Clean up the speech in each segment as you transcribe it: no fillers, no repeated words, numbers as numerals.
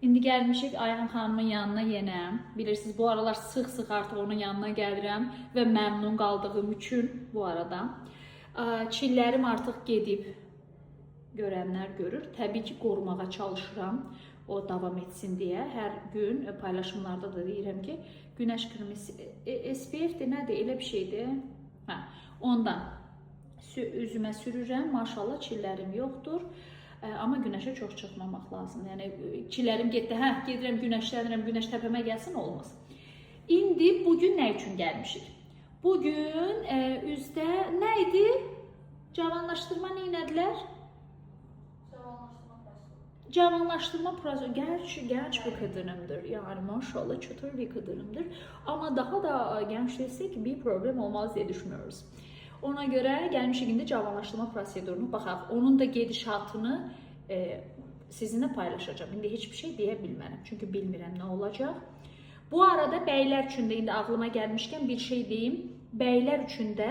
İndi gəlmişik Ayhan xanımın yanına yenə. Bilirsiniz, bu aralar sıx-sıx artıq onun yanına gəlirəm və məmnun qaldığım üçün bu arada. Çillərim artıq gedib, görənlər görür. Təbii ki, qorumağa çalışıram, o davam etsin deyə. Hər gün paylaşımlarda da deyirəm ki, günəş kremi SPF-dir, nədir, elə bir şeydir. Ondan üzümə sürürəm, maşallah çillərim yoxdur. Amma günəşə çox çıxmamaq lazım. Yəni çillərim getdi, gedirəm günəşlənirəm, günəş təpəmə gəlsin, olmaz. İndi bugün nə üçün gəlmişik? Bugün üzdə nə idi? Cavanlaşdırma nə edilər? Cavanlaştırma prosesi. Genç bir kadınımdır. Yani maşallah çıtır bir kadınımdır. Ama daha da gençleşsek bir problem olmaz diye düşünüyoruz. Ona göre gelmişik indi cavanlaştırma prosedurunu baxaq. Onun da gedişatını sizinle paylaşacağım. İndi hiçbir şey deyə bilmərəm. Çünkü bilmirəm nə olacaq. Bu arada bəylər üçün də indi ağlıma gəlmişkən bir şey deyim. Bəylər üçün də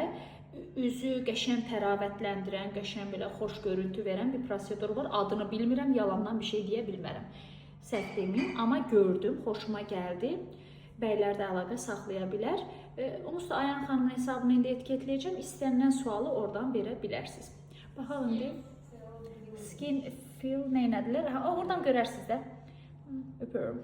üzü qəşəng təravətləndirən, qəşəng belə xoş görüntü verən bir prosedur var. Adını bilmirəm, yalandan bir şey deyə bilmərəm. Səhv deməyim, amma gördüm, xoşuma gəldi. Bəylər də əlaqə saxlaya bilər. Onsuz da Ayhan xanımın hesabını indi etiketləyəcəm. İstənilən sualı oradan verə bilərsiniz. Baxaq indi. Skin feel nə edilər? Oradan görərsiniz də. Öpürüm.